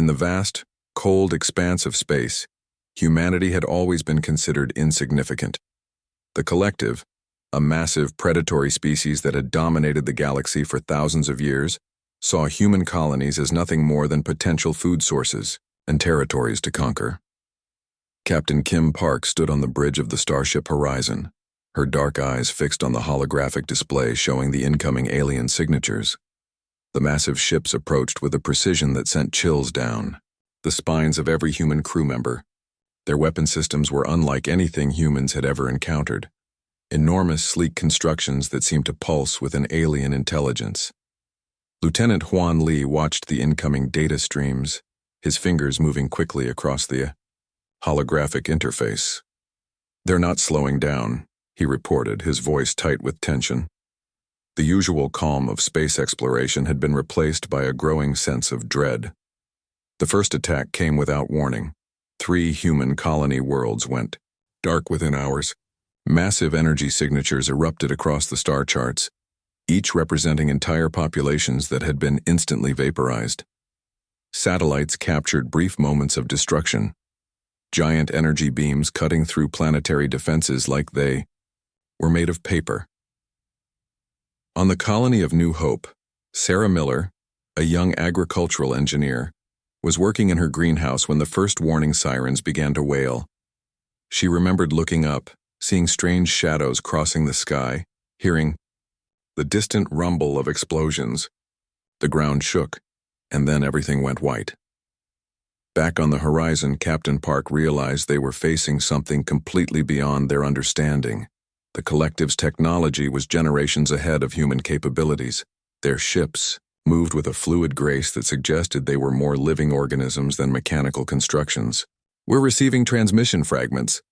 In the vast, cold expanse of space, humanity had always been considered insignificant. The collective, a massive predatory species that had dominated the galaxy for thousands of years, saw human colonies as nothing more than potential food sources and territories to conquer. Captain Kim Park stood on the bridge of the Starship Horizon, her dark eyes fixed on the holographic display showing the incoming alien signatures. The massive ships approached with a precision that sent chills down the spines of every human crew member. Their weapon systems were unlike anything humans had ever encountered. Enormous, sleek constructions that seemed to pulse with an alien intelligence. Lieutenant Huan Li watched the incoming data streams, his fingers moving quickly across the holographic interface. "They're not slowing down," he reported, his voice tight with tension. The usual calm of space exploration had been replaced by a growing sense of dread. The first attack came without warning. 3 human colony worlds went dark within hours. Massive energy signatures erupted across the star charts, each representing entire populations that had been instantly vaporized. Satellites captured brief moments of destruction, giant energy beams cutting through planetary defenses like they were made of paper. On the colony of New Hope, Sarah Miller, a young agricultural engineer, was working in her greenhouse when the first warning sirens began to wail. She remembered looking up, seeing strange shadows crossing the sky, hearing the distant rumble of explosions. The ground shook, and then everything went white. Back on the horizon, Captain Park realized they were facing something completely beyond their understanding. The collective's technology was generations ahead of human capabilities. Their ships moved with a fluid grace that suggested they were more living organisms than mechanical constructions. "We're receiving transmission fragments,"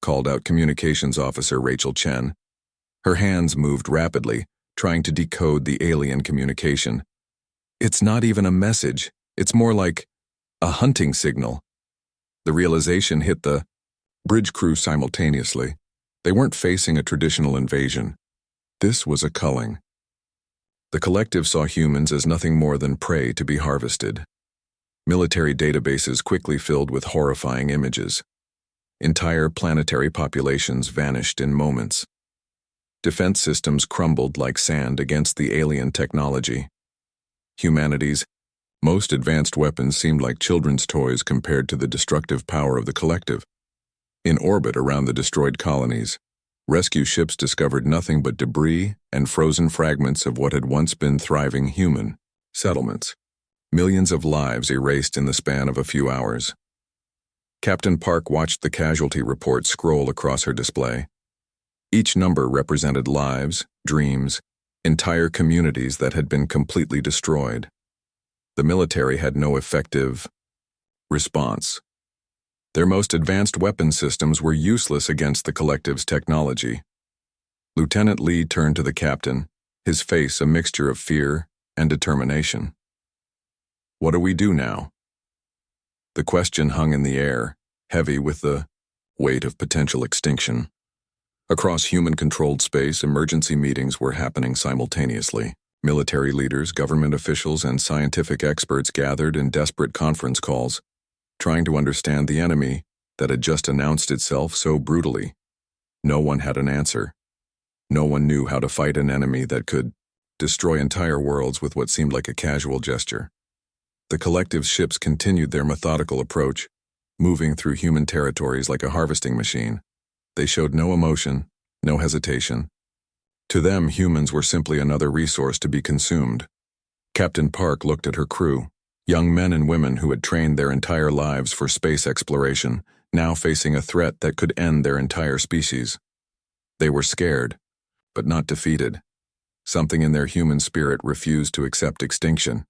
called out Communications Officer Rachel Chen. Her hands moved rapidly, trying to decode the alien communication. "It's not even a message. It's more like a hunting signal." The realization hit the bridge crew simultaneously. They weren't facing a traditional invasion. This was a culling. The collective saw humans as nothing more than prey to be harvested. Military databases quickly filled with horrifying images. Entire planetary populations vanished in moments. Defense systems crumbled like sand against the alien technology. Humanity's most advanced weapons seemed like children's toys compared to the destructive power of the collective. In orbit around the destroyed colonies, rescue ships discovered nothing but debris and frozen fragments of what had once been thriving human settlements. Millions of lives erased in the span of a few hours. Captain Park watched the casualty report scroll across her display. Each number represented lives, dreams, entire communities that had been completely destroyed. The military had no effective response. Their most advanced weapon systems were useless against the collective's technology. Lieutenant Li turned to the captain, his face a mixture of fear and determination. "What do we do now?" The question hung in the air, heavy with the weight of potential extinction. Across human-controlled space, emergency meetings were happening simultaneously. Military leaders, government officials, and scientific experts gathered in desperate conference calls, trying to understand the enemy that had just announced itself so brutally. No one had an answer. No one knew how to fight an enemy that could destroy entire worlds with what seemed like a casual gesture. The collective's ships continued their methodical approach, moving through human territories like a harvesting machine. They showed no emotion, no hesitation. To them, humans were simply another resource to be consumed. Captain Park looked at her crew, young men and women who had trained their entire lives for space exploration, now facing a threat that could end their entire species. They were scared, but not defeated. Something in their human spirit refused to accept extinction.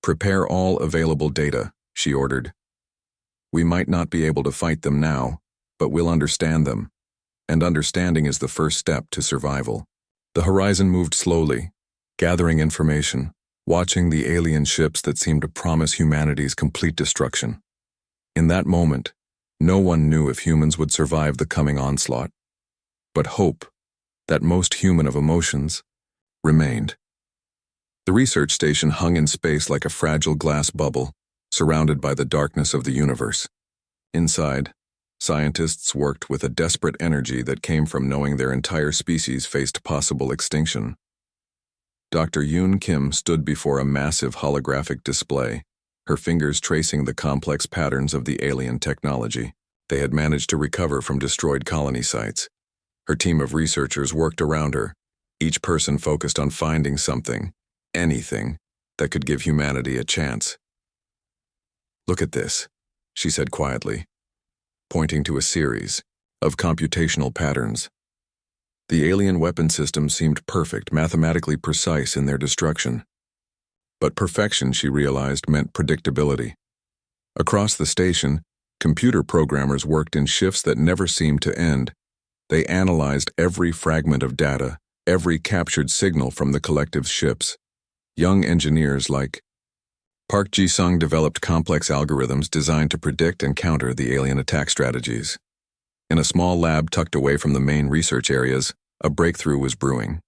"Prepare all available data," she ordered. "We might not be able to fight them now, but we'll understand them. And understanding is the first step to survival." The horizon moved slowly, gathering information, watching the alien ships that seemed to promise humanity's complete destruction. In that moment, no one knew if humans would survive the coming onslaught. But hope, that most human of emotions, remained. The research station hung in space like a fragile glass bubble, surrounded by the darkness of the universe. Inside, scientists worked with a desperate energy that came from knowing their entire species faced possible extinction. Dr. Yoon Kim stood before a massive holographic display, her fingers tracing the complex patterns of the alien technology they had managed to recover from destroyed colony sites. Her team of researchers worked around her, each person focused on finding something, anything, that could give humanity a chance. "Look at this," she said quietly, pointing to a series of computational patterns. The alien weapon systems seemed perfect, mathematically precise in their destruction. But perfection, she realized, meant predictability. Across the station, computer programmers worked in shifts that never seemed to end. They analyzed every fragment of data, every captured signal from the collective's ships. Young engineers like Park Ji-sung developed complex algorithms designed to predict and counter the alien attack strategies. In a small lab tucked away from the main research areas, a breakthrough was brewing.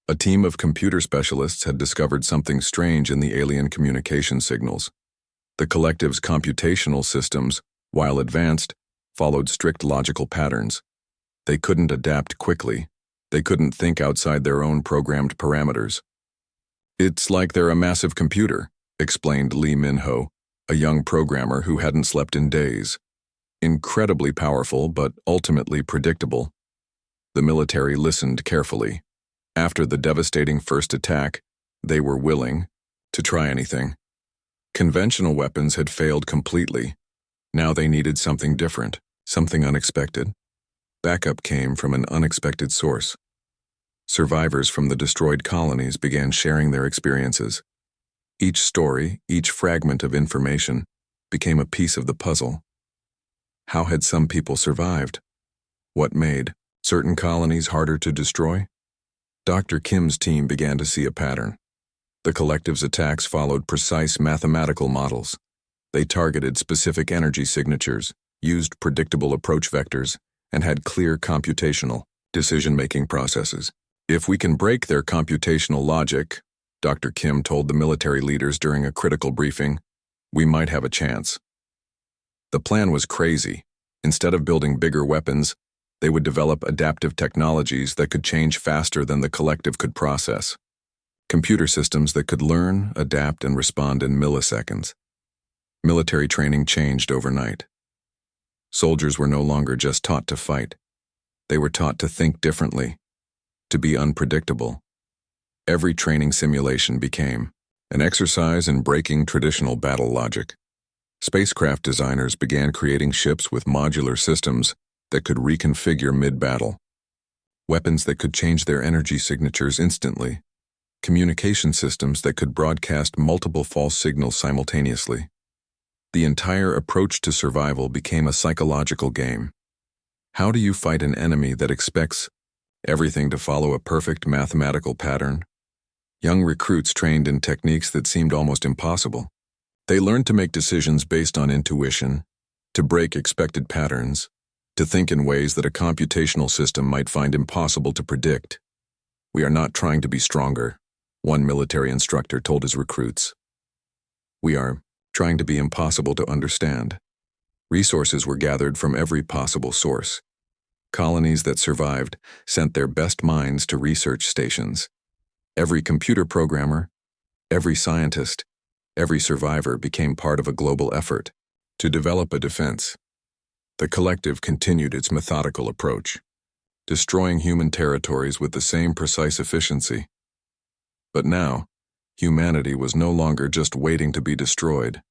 A team of computer specialists had discovered something strange in the alien communication signals. The collective's computational systems, while advanced, followed strict logical patterns. They couldn't adapt quickly. They couldn't think outside their own programmed parameters. "It's like they're a massive computer," explained Lee Min-ho, a young programmer who hadn't slept in days. "Incredibly powerful, but ultimately predictable." The military listened carefully. After the devastating first attack, they were willing to try anything. Conventional weapons had failed completely. Now they needed something different, something unexpected. Backup came from an unexpected source. Survivors from the destroyed colonies began sharing their experiences. Each story, each fragment of information, became a piece of the puzzle. How had some people survived? What made certain colonies harder to destroy? Dr. Kim's team began to see a pattern. The collective's attacks followed precise mathematical models. They targeted specific energy signatures, used predictable approach vectors, and had clear computational, decision-making processes. "If we can break their computational logic," Dr. Kim told the military leaders during a critical briefing, "we might have a chance." The plan was crazy. Instead of building bigger weapons, they would develop adaptive technologies that could change faster than the collective could process. Computer systems that could learn, adapt, and respond in milliseconds. Military training changed overnight. Soldiers were no longer just taught to fight. They were taught to think differently, to be unpredictable. Every training simulation became an exercise in breaking traditional battle logic. Spacecraft designers began creating ships with modular systems that could reconfigure mid-battle. Weapons that could change their energy signatures instantly. Communication systems that could broadcast multiple false signals simultaneously. The entire approach to survival became a psychological game. How do you fight an enemy that expects everything to follow a perfect mathematical pattern? Young recruits trained in techniques that seemed almost impossible. They learned to make decisions based on intuition, to break expected patterns, to think in ways that a computational system might find impossible to predict. "We are not trying to be stronger," one military instructor told his recruits. "We are trying to be impossible to understand." Resources were gathered from every possible source. Colonies that survived sent their best minds to research stations. Every computer programmer, every scientist, every survivor became part of a global effort to develop a defense. The collective continued its methodical approach, destroying human territories with the same precise efficiency. But now, humanity was no longer just waiting to be destroyed.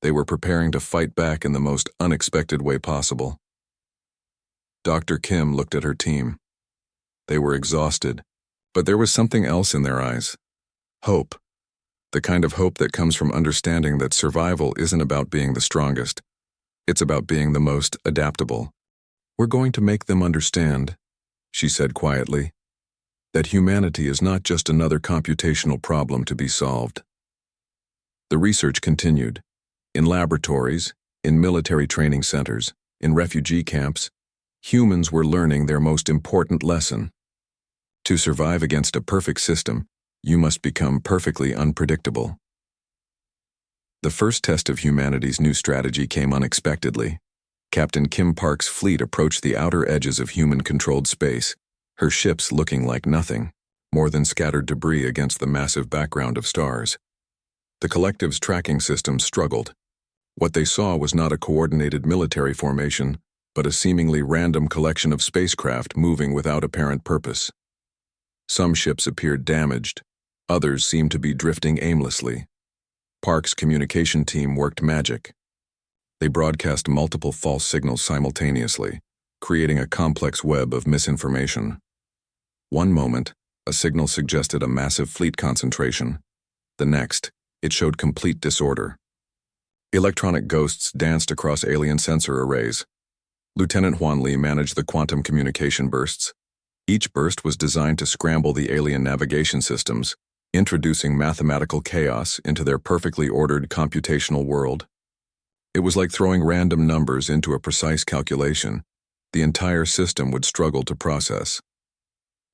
They were preparing to fight back in the most unexpected way possible. Dr. Kim looked at her team. They were exhausted, but there was something else in their eyes. Hope. The kind of hope that comes from understanding that survival isn't about being the strongest. It's about being the most adaptable. "We're going to make them understand," she said quietly, "that humanity is not just another computational problem to be solved." The research continued. In laboratories, in military training centers, in refugee camps, humans were learning their most important lesson. To survive against a perfect system, you must become perfectly unpredictable. The first test of humanity's new strategy came unexpectedly. Captain Kim Park's fleet approached the outer edges of human-controlled space, her ships looking like nothing, more than scattered debris against the massive background of stars. The collective's tracking systems struggled. What they saw was not a coordinated military formation, but a seemingly random collection of spacecraft moving without apparent purpose. Some ships appeared damaged, others seemed to be drifting aimlessly. Park's communication team worked magic. They broadcast multiple false signals simultaneously, creating a complex web of misinformation. One moment, a signal suggested a massive fleet concentration. The next, it showed complete disorder. Electronic ghosts danced across alien sensor arrays. Lieutenant Huan Li managed the quantum communication bursts. Each burst was designed to scramble the alien navigation systems, introducing mathematical chaos into their perfectly ordered computational world. It was like throwing random numbers into a precise calculation. The entire system would struggle to process.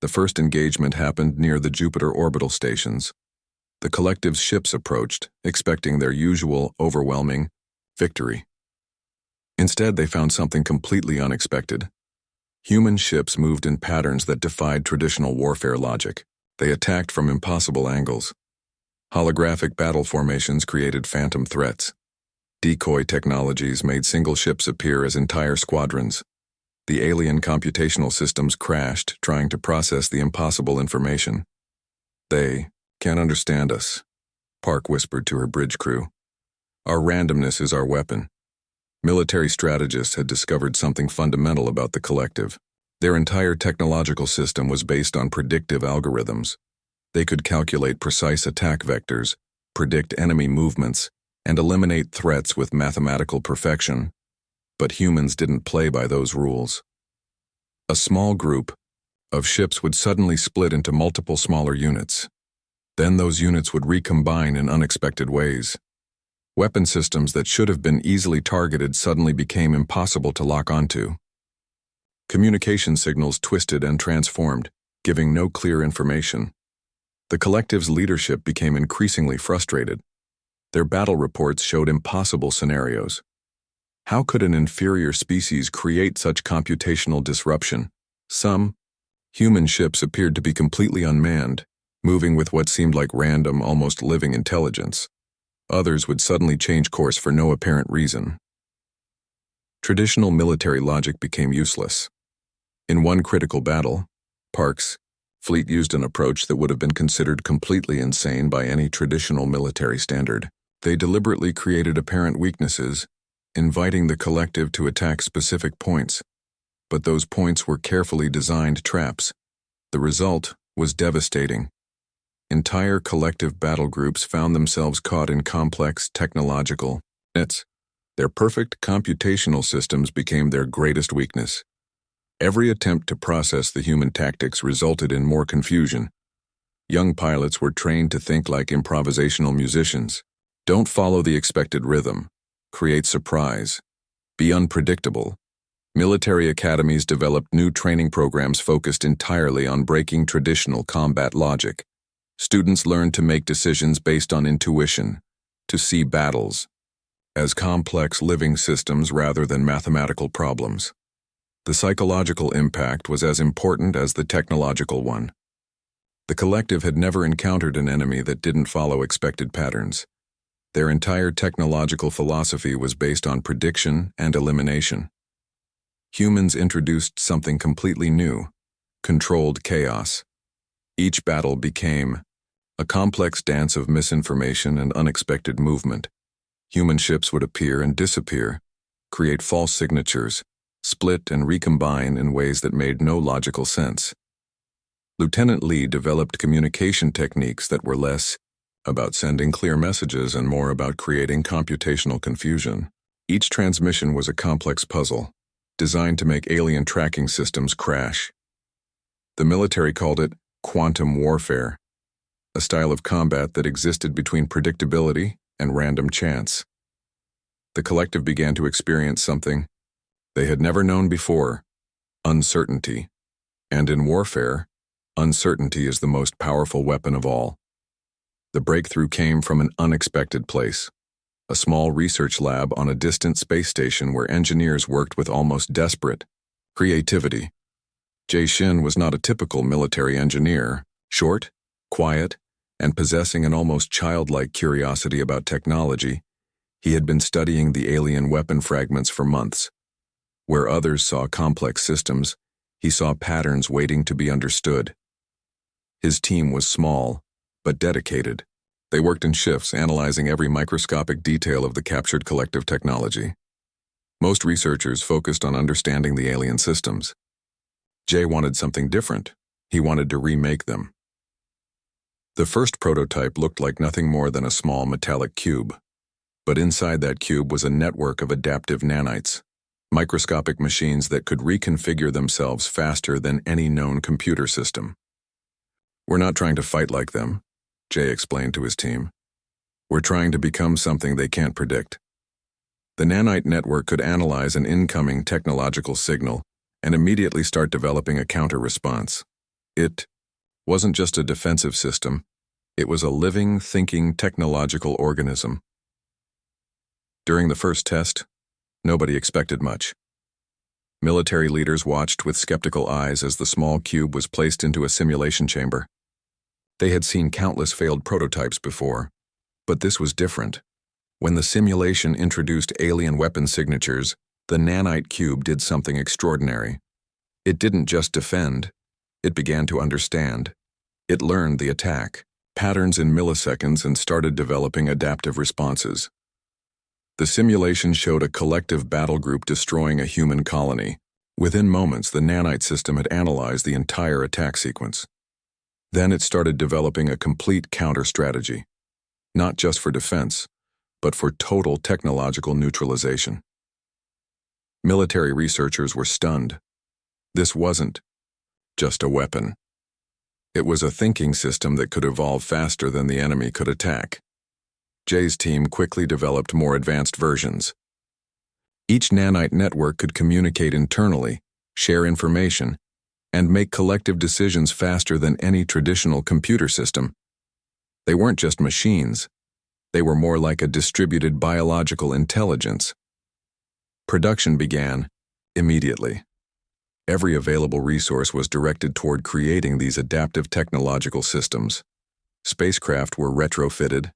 The first engagement happened near the Jupiter orbital stations. The collective's ships approached, expecting their usual, overwhelming victory. Instead, they found something completely unexpected. Human ships moved in patterns that defied traditional warfare logic. They attacked from impossible angles. Holographic battle formations created phantom threats. Decoy technologies made single ships appear as entire squadrons. The alien computational systems crashed, trying to process the impossible information. "They can't understand us," Park whispered to her bridge crew. "Our randomness is our weapon." Military strategists had discovered something fundamental about the collective. Their entire technological system was based on predictive algorithms. They could calculate precise attack vectors, predict enemy movements, and eliminate threats with mathematical perfection. But humans didn't play by those rules. A small group of ships would suddenly split into multiple smaller units. Then those units would recombine in unexpected ways. Weapon systems that should have been easily targeted suddenly became impossible to lock onto. Communication signals twisted and transformed, giving no clear information. The collective's leadership became increasingly frustrated. Their battle reports showed impossible scenarios. How could an inferior species create such computational disruption? Some human ships appeared to be completely unmanned, moving with what seemed like random, almost living intelligence. Others would suddenly change course for no apparent reason. Traditional military logic became useless. In one critical battle, Park's fleet used an approach that would have been considered completely insane by any traditional military standard. They deliberately created apparent weaknesses, inviting the collective to attack specific points. But those points were carefully designed traps. The result was devastating. Entire collective battle groups found themselves caught in complex technological nets. Their perfect computational systems became their greatest weakness. Every attempt to process the human tactics resulted in more confusion. Young pilots were trained to think like improvisational musicians. Don't follow the expected rhythm. Create surprise. Be unpredictable. Military academies developed new training programs focused entirely on breaking traditional combat logic. Students learned to make decisions based on intuition, to see battles as complex living systems rather than mathematical problems. The psychological impact was as important as the technological one. The collective had never encountered an enemy that didn't follow expected patterns. Their entire technological philosophy was based on prediction and elimination. Humans introduced something completely new: controlled chaos. Each battle became a complex dance of misinformation and unexpected movement. Human ships would appear and disappear, create false signatures, split and recombine in ways that made no logical sense. Lieutenant Li developed communication techniques that were less about sending clear messages and more about creating computational confusion. Each transmission was a complex puzzle, designed to make alien tracking systems crash. The military called it quantum warfare, a style of combat that existed between predictability and random chance. The collective began to experience something they had never known before: uncertainty. And in warfare, uncertainty is the most powerful weapon of all. The breakthrough came from an unexpected place: a small research lab on a distant space station where engineers worked with almost desperate creativity. Jay Shin was not a typical military engineer, short, quiet, and possessing an almost childlike curiosity about technology. He had been studying the alien weapon fragments for months. Where others saw complex systems, he saw patterns waiting to be understood. His team was small, but dedicated. They worked in shifts, analyzing every microscopic detail of the captured collective technology. Most researchers focused on understanding the alien systems. Jay wanted something different. He wanted to remake them. The first prototype looked like nothing more than a small metallic cube. But inside that cube was a network of adaptive nanites, microscopic machines that could reconfigure themselves faster than any known computer system. "We're not trying to fight like them," Jay explained to his team. "We're trying to become something they can't predict." The nanite network could analyze an incoming technological signal and immediately start developing a counter-response. It wasn't just a defensive system, it was a living, thinking, technological organism. During the first test, nobody expected much. Military leaders watched with skeptical eyes as the small cube was placed into a simulation chamber. They had seen countless failed prototypes before, but this was different. When the simulation introduced alien weapon signatures, the nanite cube did something extraordinary. It didn't just defend, it began to understand. It learned the attack patterns in milliseconds and started developing adaptive responses. The simulation showed a collective battle group destroying a human colony. Within moments, the nanite system had analyzed the entire attack sequence. Then it started developing a complete counter-strategy, not just for defense, but for total technological neutralization. Military researchers were stunned. This wasn't just a weapon. It was a thinking system that could evolve faster than the enemy could attack. Jay's team quickly developed more advanced versions. Each nanite network could communicate internally, share information, and make collective decisions faster than any traditional computer system. They weren't just machines. They were more like a distributed biological intelligence. Production began immediately. Every available resource was directed toward creating these adaptive technological systems. Spacecraft were retrofitted.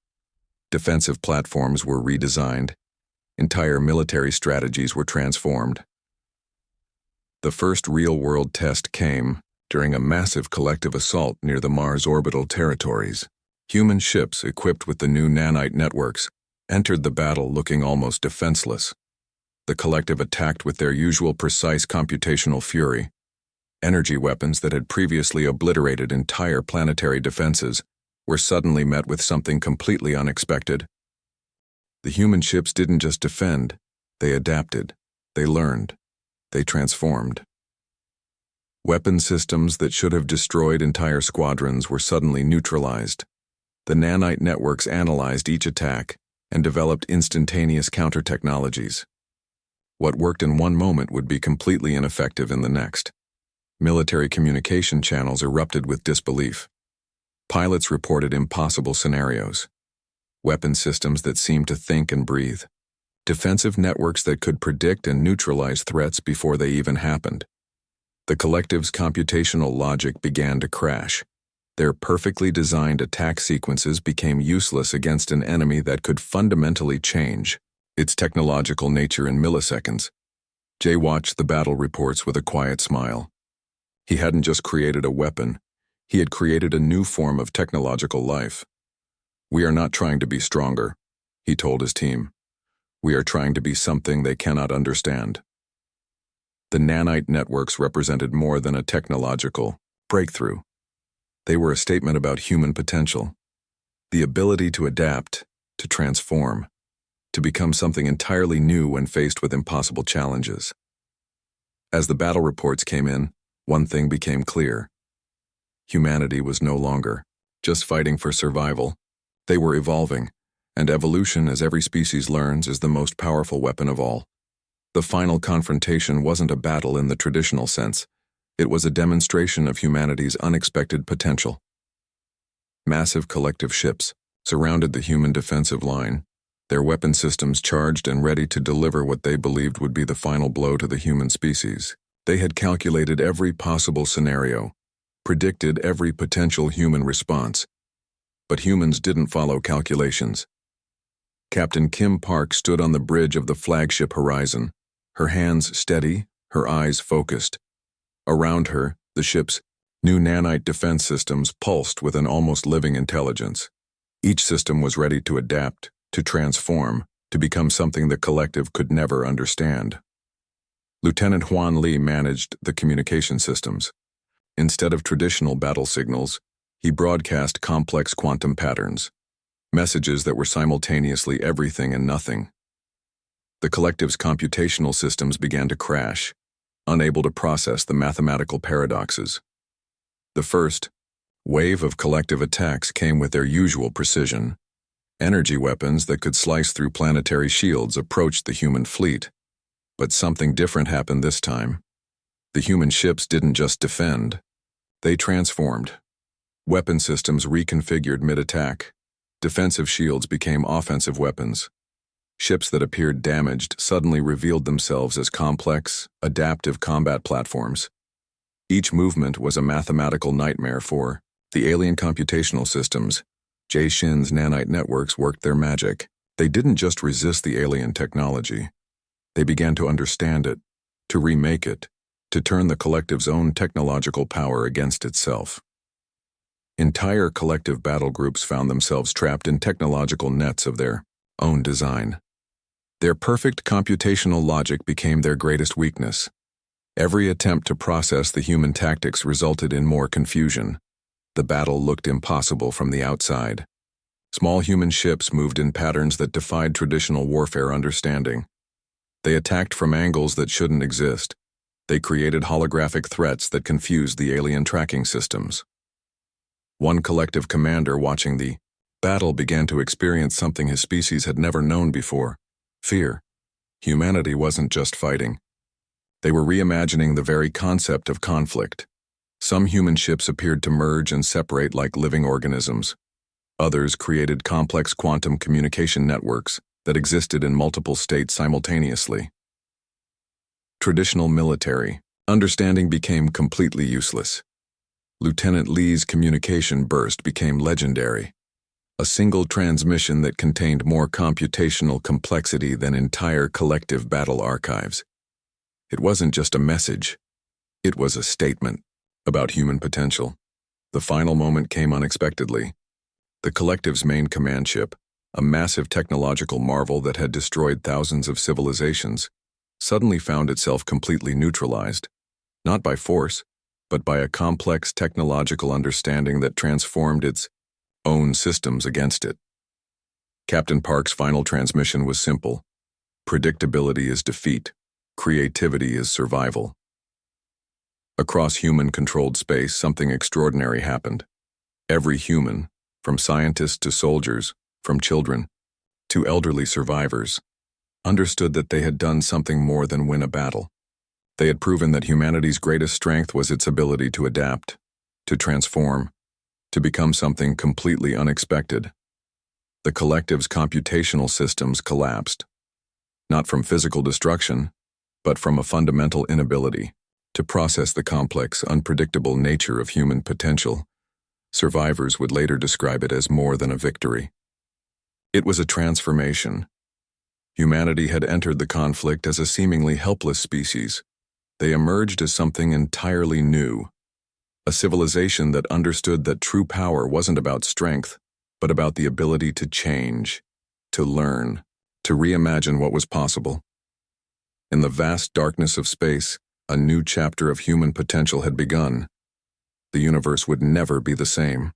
Defensive platforms were redesigned. Entire military strategies were transformed. The first real-world test came during a massive collective assault near the Mars orbital territories. Human ships equipped with the new nanite networks entered the battle looking almost defenseless. The collective attacked with their usual precise computational fury. Energy weapons that had previously obliterated entire planetary defenses were suddenly met with something completely unexpected. The human ships didn't just defend, they adapted, they learned, they transformed. Weapon systems that should have destroyed entire squadrons were suddenly neutralized. The nanite networks analyzed each attack and developed instantaneous counter-technologies. What worked in one moment would be completely ineffective in the next. Military communication channels erupted with disbelief. Pilots reported impossible scenarios. Weapon systems that seemed to think and breathe. Defensive networks that could predict and neutralize threats before they even happened. The collective's computational logic began to crash. Their perfectly designed attack sequences became useless against an enemy that could fundamentally change its technological nature in milliseconds. Jay watched the battle reports with a quiet smile. He hadn't just created a weapon, he had created a new form of technological life. "We are not trying to be stronger," he told his team. "We are trying to be something they cannot understand." The nanite networks represented more than a technological breakthrough. They were a statement about human potential, the ability to adapt, to transform, to become something entirely new when faced with impossible challenges. As the battle reports came in, one thing became clear. Humanity was no longer just fighting for survival. They were evolving, and evolution, as every species learns, is the most powerful weapon of all. The final confrontation wasn't a battle in the traditional sense. It was a demonstration of humanity's unexpected potential. Massive collective ships surrounded the human defensive line, their weapon systems charged and ready to deliver what they believed would be the final blow to the human species. They had calculated every possible scenario, predicted every potential human response. But humans didn't follow calculations. Captain Kim Park stood on the bridge of the flagship Horizon, her hands steady, her eyes focused. Around her, the ship's new nanite defense systems pulsed with an almost living intelligence. Each system was ready to adapt, to transform, to become something the collective could never understand. Lieutenant Huan Li managed the communication systems. Instead of traditional battle signals, he broadcast complex quantum patterns, messages that were simultaneously everything and nothing. The collective's computational systems began to crash, unable to process the mathematical paradoxes. The first wave of collective attacks came with their usual precision. Energy weapons that could slice through planetary shields approached the human fleet. But something different happened this time. The human ships didn't just defend. They transformed. Weapon systems reconfigured mid-attack. Defensive shields became offensive weapons. Ships that appeared damaged suddenly revealed themselves as complex, adaptive combat platforms. Each movement was a mathematical nightmare for the alien computational systems. Jay Shin's nanite networks worked their magic. They didn't just resist the alien technology. They began to understand it, to remake it, to turn the collective's own technological power against itself. Entire collective battle groups found themselves trapped in technological nets of their own design. Their perfect computational logic became their greatest weakness. Every attempt to process the human tactics resulted in more confusion. The battle looked impossible from the outside. Small human ships moved in patterns that defied traditional warfare understanding. They attacked from angles that shouldn't exist. They created holographic threats that confused the alien tracking systems. One collective commander watching the battle began to experience something his species had never known before: fear. Humanity wasn't just fighting. They were reimagining the very concept of conflict. Some human ships appeared to merge and separate like living organisms. Others created complex quantum communication networks that existed in multiple states simultaneously. Traditional military understanding became completely useless. Lieutenant Li's communication burst became legendary. A single transmission that contained more computational complexity than entire collective battle archives. It wasn't just a message. It was a statement about human potential. The final moment came unexpectedly. The collective's main command ship, a massive technological marvel that had destroyed thousands of civilizations, suddenly found itself completely neutralized, not by force, but by a complex technological understanding that transformed its own systems against it. Captain Park's final transmission was simple: predictability is defeat, creativity is survival. Across human-controlled space, something extraordinary happened. Every human, from scientists to soldiers, from children to elderly survivors, understood that they had done something more than win a battle. They had proven that humanity's greatest strength was its ability to adapt, to transform, to become something completely unexpected. The collective's computational systems collapsed, not from physical destruction, but from a fundamental inability to process the complex, unpredictable nature of human potential. Survivors would later describe it as more than a victory. It was a transformation. Humanity had entered the conflict as a seemingly helpless species. They emerged as something entirely new, a civilization that understood that true power wasn't about strength, but about the ability to change, to learn, to reimagine what was possible. In the vast darkness of space, a new chapter of human potential had begun. The universe would never be the same.